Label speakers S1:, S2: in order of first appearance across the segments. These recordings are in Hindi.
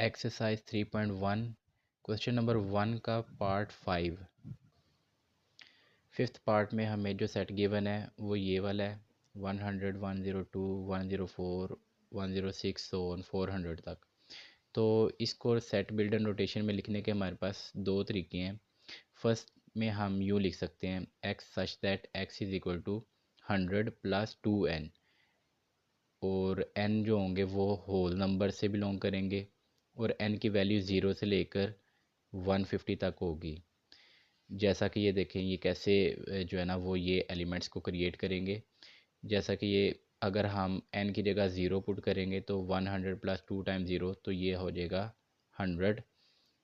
S1: एक्सरसाइज 3.1 क्वेश्चन नंबर 1 का पार्ट 5। फिफ्थ पार्ट में हमें जो सेट गिवन है वो ये वाला है 100, 102, 104, 106 सो ऑन 400 तक। तो इसको सेट बिल्डर नोटेशन में लिखने के हमारे पास दो तरीके हैं। फर्स्ट में हम यूँ लिख सकते हैं x such that x is equal to 100 plus 2n, और n जो होंगे वो होल नंबर से बिलोंग करेंगे और n की वैल्यू 0 से लेकर 150 तक होगी। जैसा कि ये देखें ये कैसे जो है ना वो ये एलिमेंट्स को क्रिएट करेंगे। जैसा कि ये अगर हम n की जगह 0 पुट करेंगे तो 100 प्लस 2 टाइम 0 तो ये हो जाएगा 100।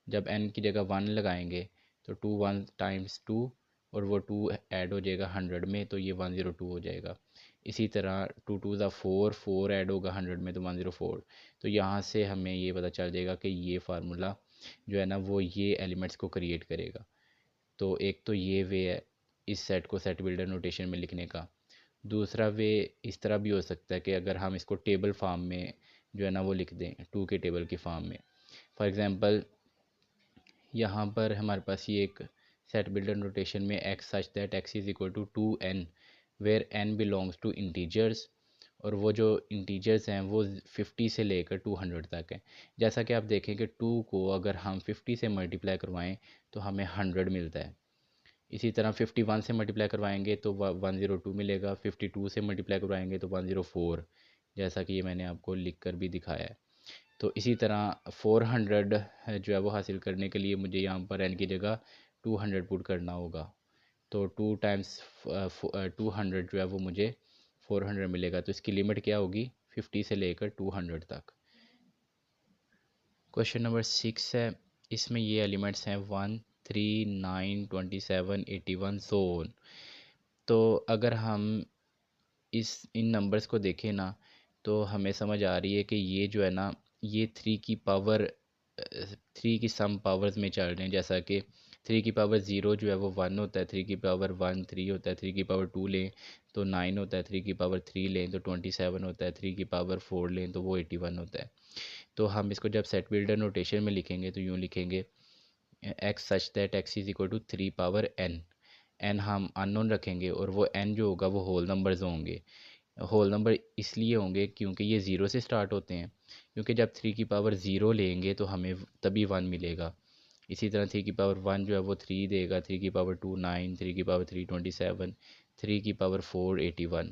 S1: जब n की जगह 1 लगाएंगे तो 2 1 टाइम्स 2 और वो 2 ऐड हो जाएगा 100 में तो ये 102 हो जाएगा। इसी तरह 2 2 ज़ा 4, 4 ऐड होगा 100 में तो 104। तो यहाँ से हमें ये पता चल जाएगा कि ये फार्मूला जो है ना वो ये एलिमेंट्स को क्रिएट करेगा। तो एक तो ये वे है इस सेट को सेट बिल्डर नोटेशन में लिखने का। दूसरा वे इस तरह भी हो सकता है कि अगर हम इसको टेबल फॉर्म में जो है ना वो लिख दें, टू के टेबल की फॉर्म में। फॉर एग्ज़ाम्पल यहाँ पर हमारे पास ये एक सेट बिल्डर नोटेशन में x such that x is equal to 2n where n belongs to integers, और वो जो इंटीजर्स हैं वो 50 से लेकर 200 तक हैं। जैसा कि आप देखें कि 2 को अगर हम 50 से मल्टीप्लाई करवाएं तो हमें 100 मिलता है। इसी तरह 51 से मल्टीप्लाई करवाएंगे तो 102 मिलेगा, 52 से मल्टीप्लाई करवाएंगे तो 104, जैसा कि ये मैंने आपको लिख कर भी दिखाया है। तो इसी तरह 400 जो है वो हासिल करने के लिए मुझे यहाँ पर n की जगह 200 पुट करना होगा। तो 2 टाइम्स 200 जो है वो मुझे 400 मिलेगा। तो इसकी लिमिट क्या होगी 50 से लेकर 200 तक। क्वेश्चन नंबर 6 है, इसमें ये एलिमेंट्स हैं 1 3 9 27 81 सो ऑन। तो अगर हम इन नंबर्स को देखें ना तो हमें समझ आ रही है कि ये जो है ना ये 3 की सम पावर्स में चल रहे हैं। जैसा कि 3 की पावर 0 जो है वो 1 होता है, 3 की पावर 1 3 होता है, 3 की पावर 2 लें तो 9 होता है, 3 की पावर 3 लें तो 27 होता है, 3 की पावर 4 लें तो वो 81 होता है। तो हम इसको जब सेट बिल्डर नोटेशन में लिखेंगे तो यूँ लिखेंगे x such that x is equal to 3 power n हम अननोन रखेंगे और वो n जो होगा वो होल नंबर्स होंगे। होल नंबर इसलिए होंगे क्योंकि ये ज़ीरो से स्टार्ट होते हैं, क्योंकि जब 3 की पावर 0 लेंगे तो हमें तभी 1 मिलेगा। इसी तरह 3 की पावर 1 जो है वो 3 देगा, 3 की पावर 2 9, 3 की पावर 3 27, 3 की पावर 4 81।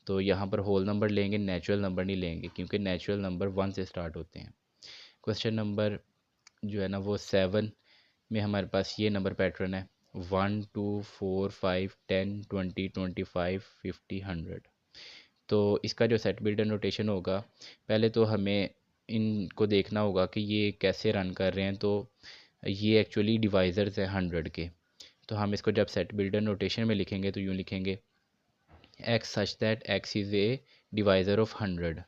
S1: तो यहाँ पर होल नंबर लेंगे, नेचुरल नंबर नहीं लेंगे क्योंकि नेचुरल नंबर 1 से स्टार्ट होते हैं। क्वेश्चन नंबर जो है ना वो 7 में हमारे पास ये नंबर पैटर्न है 1 2 4 5 10 20 25 50 100। तो इसका जो सेट बिल्डर नोटेशन होगा, पहले तो हमें इनको देखना होगा कि ये कैसे रन कर रहे हैं। तो ये एक्चुअली डिवाइज़र्स हैं 100 के। तो हम इसको जब सेट बिल्डर नोटेशन में लिखेंगे तो यूँ लिखेंगे x such that x is a divisor of 100।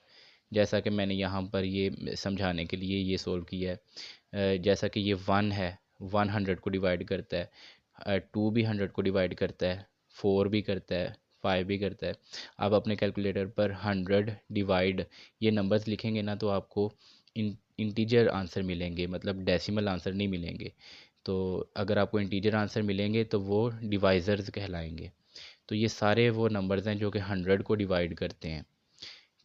S1: जैसा कि मैंने यहाँ पर ये समझाने के लिए ये सोल्व किया है। जैसा कि ये 1 है, 1 100 को डिवाइड करता है, 2 भी 100 को डिवाइड करता है, 4 भी करता है, 5 भी करता है। आप अपने कैलकुलेटर पर 100 डिवाइड ये नंबर्स लिखेंगे ना तो आपको इंटीजर आंसर मिलेंगे, मतलब डेसिमल आंसर नहीं मिलेंगे। तो अगर आपको इंटीजर आंसर मिलेंगे तो वो डिवाइज़र्स कहलाएंगे। तो ये सारे वो नंबर्स हैं जो कि 100 को डिवाइड करते हैं।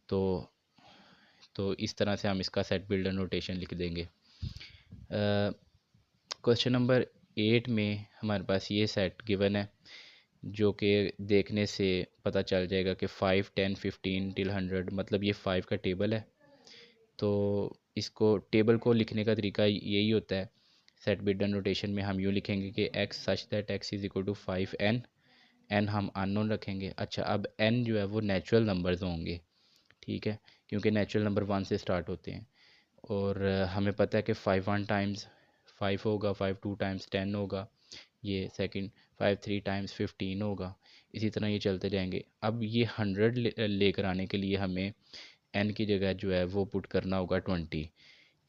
S1: तो इस तरह से हम इसका सेट बिल्डर नोटेशन लिख देंगे। क्वेश्चन नंबर 8 में हमारे पास ये सेट गिवन है जो कि देखने से पता चल जाएगा कि 5 10 15 टिल 100, मतलब ये 5 का टेबल है। तो इसको टेबल को लिखने का तरीका यही होता है। सेट बिल्डर नोटेशन में हम यूँ लिखेंगे कि x such that x is equal to 5n, n हम अननोन रखेंगे। अच्छा, अब n जो है वो नेचुरल नंबर्स होंगे, ठीक है, क्योंकि नेचुरल नंबर 1 से स्टार्ट होते हैं। और हमें पता है कि 5 1 टाइम्स 5 होगा, 5 2 टाइम्स 10 होगा, ये सेकंड 5 3 टाइम्स 15 होगा। इसी तरह ये चलते जाएंगे। अब ये 100 लेकर आने के लिए हमें n की जगह जो है वो पुट करना होगा 20।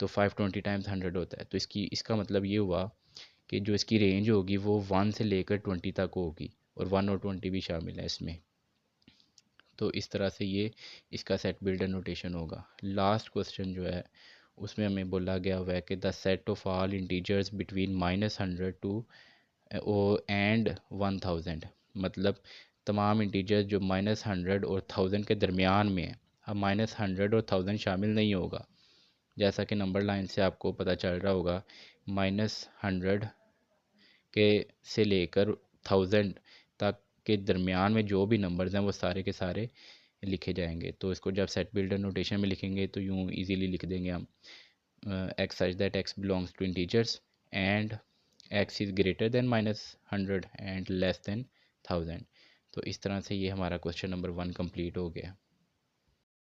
S1: तो 520 टाइम्स 100 होता है। तो इसका मतलब ये हुआ कि जो इसकी रेंज होगी वो 1 से लेकर 20 तक होगी, और 1 और 20 भी शामिल है इसमें। तो इस तरह से ये इसका सेट बिल्डर नोटेशन होगा। लास्ट क्वेश्चन जो है उसमें हमें बोला गया हुआ है कि the set of all integers between -100 to and 1000, मतलब तमाम इंटीजर्स जो -100 और 1000 के दरमियान में है। अब -100 और 1000 शामिल नहीं होगा, जैसा कि नंबर लाइन से आपको पता चल रहा होगा। -100 के से लेकर 1000 तक के दरमियान में जो भी नंबर्स हैं वो सारे के सारे लिखे जाएंगे। तो इसको जब सेट बिल्डर नोटेशन में लिखेंगे तो यूँ इजीली लिख देंगे हम x such that x belongs to integers and x is greater than -100 and less than 1000। तो इस तरह से ये हमारा क्वेश्चन नंबर 1 कंप्लीट हो गया।